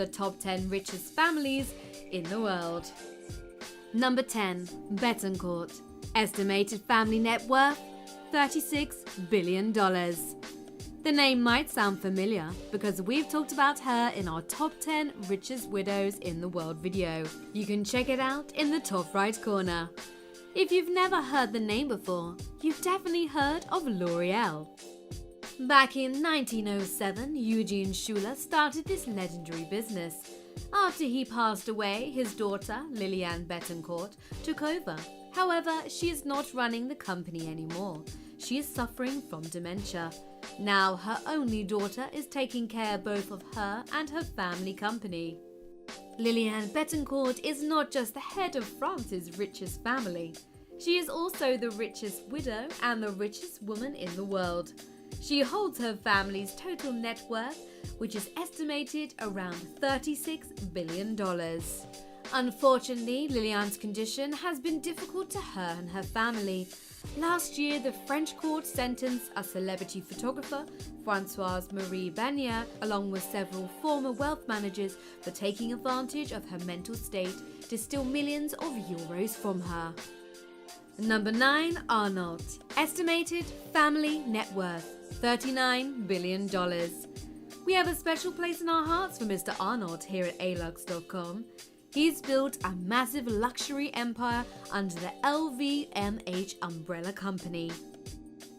the top 10 richest families in the world. Number 10. Betancourt. Estimated family net worth $36 billion. The name might sound familiar because we've talked about her in our top 10 richest widows in the world video. You can check it out in the top right corner. If you've never heard the name before, you've definitely heard of L'Oreal. Back in 1907, Eugene Schuler started this legendary business. After he passed away, his daughter, Liliane Betancourt, took over. However, she is not running the company anymore. She is suffering from dementia. Now her only daughter is taking care both of her and her family company. Liliane Betancourt is not just the head of France's richest family. She is also the richest widow and the richest woman in the world. She holds her family's total net worth, which is estimated around $36 billion. Unfortunately, Liliane's condition has been difficult to her and her family. Last year, the French court sentenced a celebrity photographer, Françoise Marie Bagnaire, along with several former wealth managers for taking advantage of her mental state to steal millions of euros from her. Number 9. Arnault. Estimated family net worth $39 billion. We have a special place in our hearts for Mr. Arnault here at alux.com. He's built a massive luxury empire under the LVMH umbrella company.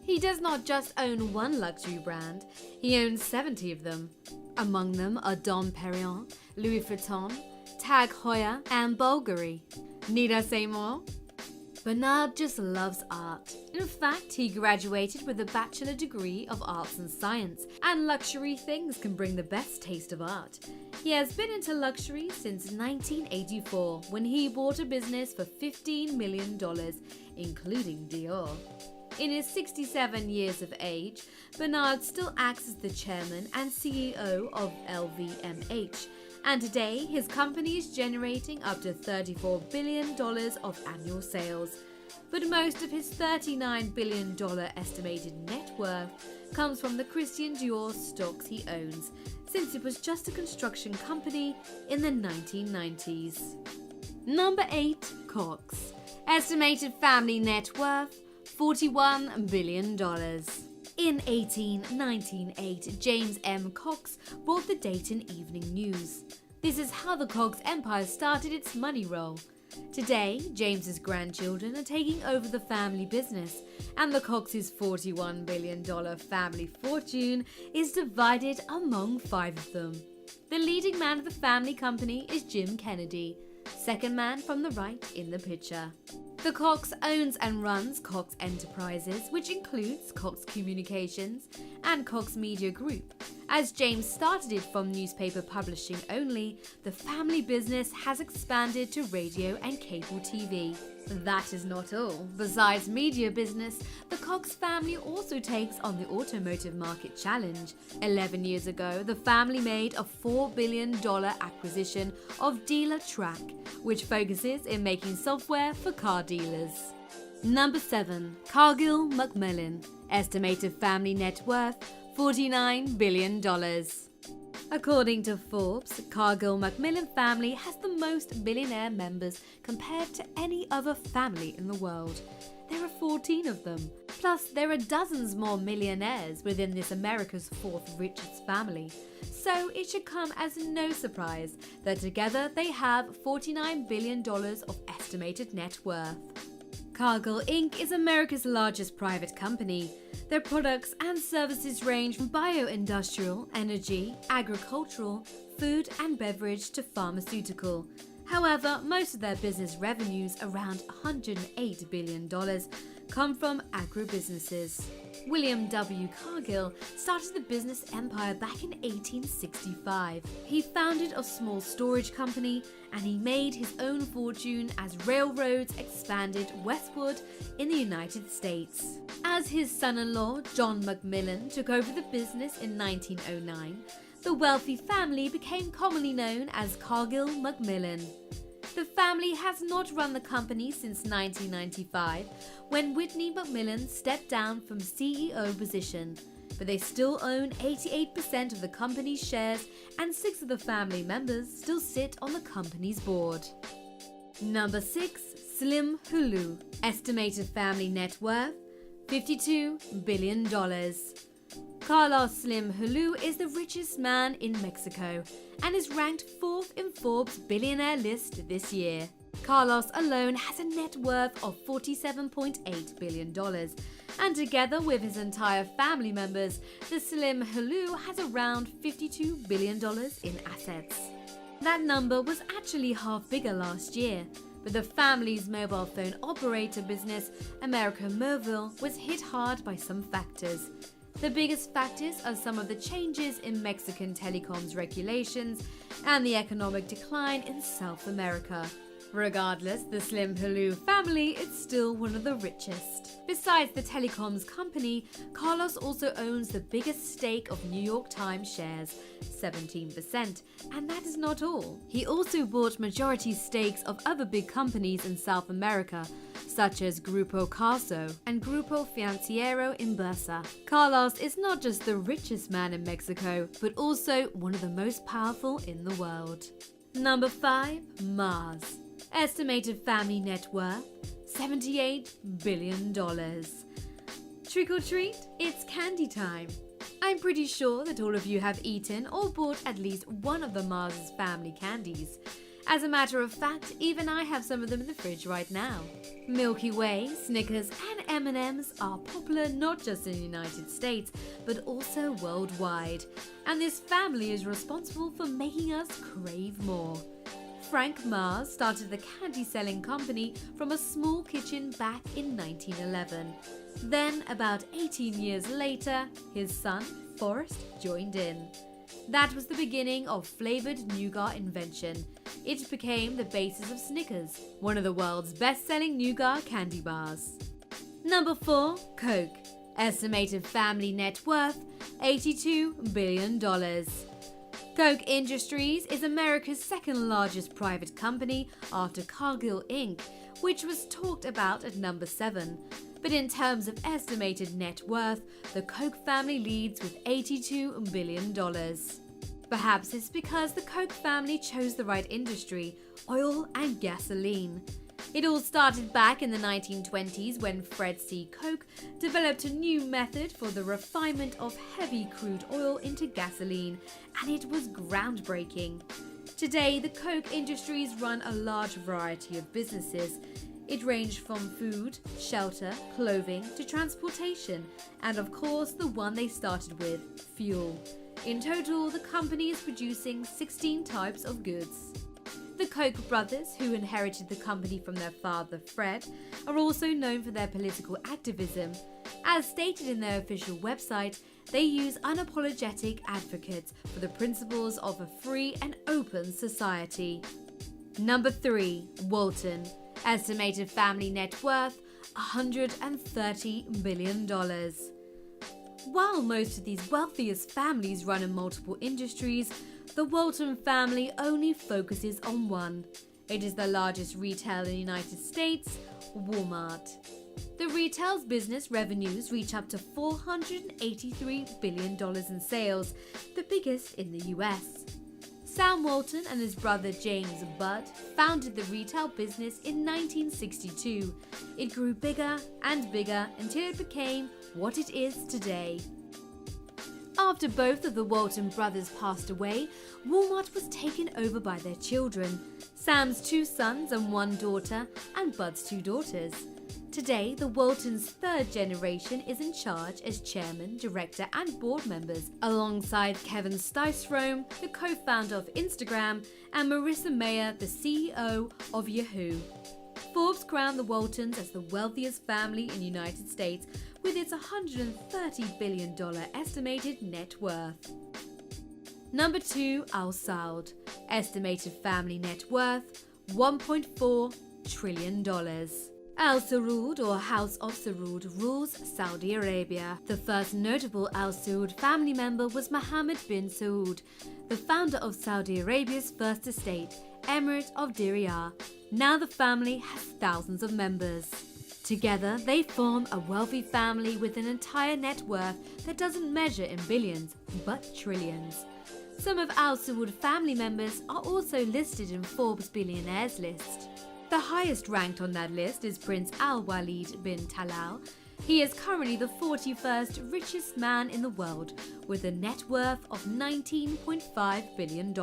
He does not just own one luxury brand, he owns 70 of them. Among them are Dom Perignon, Louis Vuitton, Tag Heuer and Bulgari. Need I say more? Bernard just loves art. In fact, he graduated with a bachelor degree of arts and science, and luxury things can bring the best taste of art. He has been into luxury since 1984, when he bought a business for $15 million, including Dior. In his 67 years of age, Bernard still acts as the chairman and CEO of LVMH, and today his company is generating up to $34 billion of annual sales. But most of his $39 billion estimated net worth comes from the Christian Dior stocks he owns, since it was just a construction company in the 1990s. Number 8. Koch. Estimated family net worth $41 billion. In 1898, James M. Koch bought the Dayton Evening News. This is how the Koch empire started its money roll. Today, James's grandchildren are taking over the family business, and the Koch's $41 billion family fortune is divided among 5 of them. The leading man of the family company is Jim Kennedy, second man from the right in the picture. The Koch owns and runs Koch Enterprises, which includes Koch Communications and Koch Media Group. As James started it from newspaper publishing only, the family business has expanded to radio and cable TV. That is not all. Besides media business, the Koch family also takes on the automotive market challenge. 11 years ago, the family made a $4 billion acquisition of Dealer Track, which focuses in making software for car dealers. Number 7. Cargill Macmillan. Estimated family net worth $49 billion. According to Forbes, Cargill Macmillan family has the most billionaire members compared to any other family in the world. There are 14 of them. Plus, there are dozens more millionaires within this America's 4th richest family. So it should come as no surprise that together they have $49 billion of estimated net worth. Cargill Inc. is America's largest private company. Their products and services range from bio-industrial, energy, agricultural, food and beverage to pharmaceutical. However, most of their business revenues, around $108 billion, come from agribusinesses. William W. Cargill started the business empire back in 1865. He founded a small storage company and he made his own fortune as railroads expanded westward in the United States. As his son-in-law, John Macmillan, took over the business in 1909, the wealthy family became commonly known as Cargill Macmillan. The family has not run the company since 1995, when Whitney Macmillan stepped down from CEO position. but they still own 88% of the company's shares, and 6 of the family members still sit on the company's board. Number 6. Slim Hulu. Estimated family net worth $52 billion. Carlos Slim Hulu is the richest man in Mexico and is ranked 4th in Forbes' billionaire list this year. Carlos alone has a net worth of $47.8 billion, and together with his entire family members, the Slim Hulu has around $52 billion in assets. That number was actually half bigger last year, but the family's mobile phone operator business, America Mobile, was hit hard by some factors. The biggest factors are some of the changes in Mexican telecoms regulations and the economic decline in South America. Regardless, the Slim Hulu family is still one of the richest. Besides the telecoms company, Carlos also owns the biggest stake of New York Times shares, 17%, and that is not all. He also bought majority stakes of other big companies in South America, such as Grupo Carso and Grupo Financiero Inbursa. Carlos is not just the richest man in Mexico, but also one of the most powerful in the world. Number 5. Mars. Estimated family net worth $78 billion. Trick or treat, it's candy time. I'm pretty sure that all of you have eaten or bought at least one of the Mars family candies. As a matter of fact, even I have some of them in the fridge right now. Milky Way, Snickers and M&Ms are popular not just in the United States, but also worldwide. And this family is responsible for making us crave more. Frank Mars started the candy-selling company from a small kitchen back in 1911. Then, about 18 years later, his son, Forrest, joined in. That was the beginning of flavored nougat invention. It became the basis of Snickers, one of the world's best-selling nougat candy bars. Number 4. Koch. Estimated family net worth $82 billion. Koch Industries is America's second largest private company after Cargill Inc., which was talked about at number 7. But in terms of estimated net worth, the Koch family leads with $82 billion. Perhaps it's because the Koch family chose the right industry, oil and gasoline. It all started back in the 1920s when Fred C. Koch developed a new method for the refinement of heavy crude oil into gasoline, and it was groundbreaking. Today, the Koch Industries run a large variety of businesses. It ranged from food, shelter, clothing to transportation, and of course the one they started with, fuel. In total, the company is producing 16 types of goods. The Koch brothers, who inherited the company from their father Fred, are also known for their political activism. As stated in their official website, they use unapologetic advocates for the principles of a free and open society. Number 3. Walton. Estimated family net worth $130 billion. While most of these wealthiest families run in multiple industries, the Walton family only focuses on one. It is the largest retailer in the United States, Walmart. The retail's business revenues reach up to $483 billion in sales, the biggest in the US. Sam Walton and his brother James Budd founded the retail business in 1962. It grew bigger and bigger until it became what it is today. After both of the Walton brothers passed away, Walmart was taken over by their children, Sam's 2 sons and 1 daughter, and Bud's 2 daughters. Today, the Waltons' 3rd generation is in charge as chairman, director and board members, alongside Kevin Stysrome, the co-founder of Instagram, and Marissa Mayer, the CEO of Yahoo. Forbes crowned the Waltons as the wealthiest family in the United States with its $130 billion estimated net worth. Number 2. Al Saud. Estimated family net worth $1.4 trillion. Al Saud, or House of Saud, rules Saudi Arabia. The first notable Al Saud family member was Mohammed bin Saud, the founder of Saudi Arabia's first estate, Emirate of Diriyah. Now the family has thousands of members. Together, they form a wealthy family with an entire net worth that doesn't measure in billions, but trillions. Some of Al Saud family members are also listed in Forbes' billionaires list. The highest ranked on that list is Prince Al Walid bin Talal. He is currently the 41st richest man in the world, with a net worth of $19.5 billion.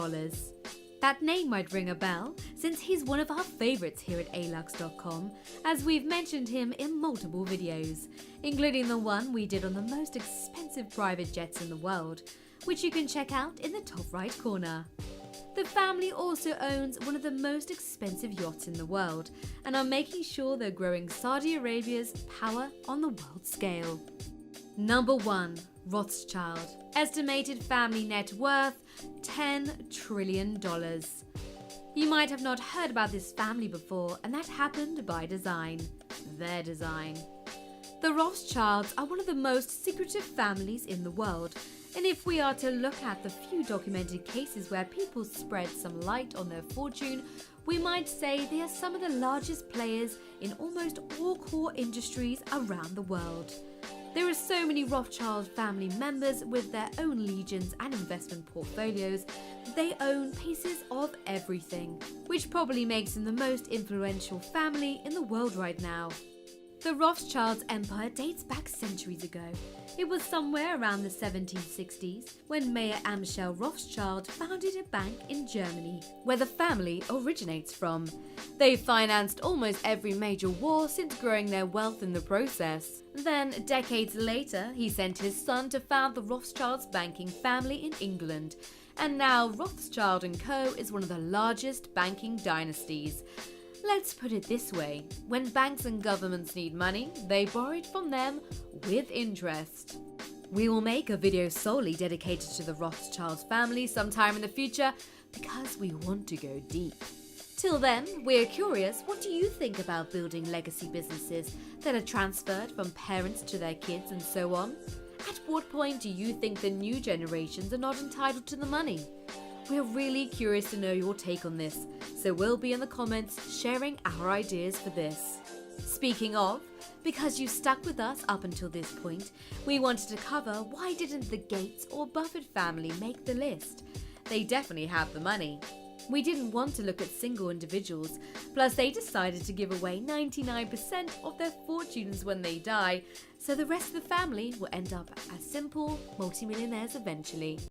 That name might ring a bell, since he's one of our favourites here at alux.com, as we've mentioned him in multiple videos, including the one we did on the most expensive private jets in the world, which you can check out in the top right corner. The family also owns one of the most expensive yachts in the world, and are making sure they're growing Saudi Arabia's power on the world scale. Number 1. Rothschild. Estimated family net worth $10 trillion. You might have not heard about this family before, and that happened by design. Their design. The Rothschilds are one of the most secretive families in the world, and if we are to look at the few documented cases where people spread some light on their fortune, we might say they are some of the largest players in almost all core industries around the world. There are so many Rothschild family members with their own legions and investment portfolios. They own pieces of everything, which probably makes them the most influential family in the world right now. The Rothschilds' empire dates back centuries ago. It was somewhere around the 1760s when Mayer Amschel Rothschild founded a bank in Germany, where the family originates from. They financed almost every major war since growing their wealth in the process. Then, decades later, he sent his son to found the Rothschilds banking family in England. And now Rothschild & Co. is one of the largest banking dynasties. Let's put it this way, when banks and governments need money, they borrow it from them with interest. We will make a video solely dedicated to the Rothschild family sometime in the future because we want to go deep. Till then, we're curious, what do you think about building legacy businesses that are transferred from parents to their kids and so on? At what point do you think the new generations are not entitled to the money? We're really curious to know your take on this, so we'll be in the comments sharing our ideas for this. Speaking of, because you stuck with us up until this point, we wanted to cover why didn't the Gates or Buffett family make the list? They definitely have the money. We didn't want to look at single individuals, plus they decided to give away 99% of their fortunes when they die, so the rest of the family will end up as simple multimillionaires eventually.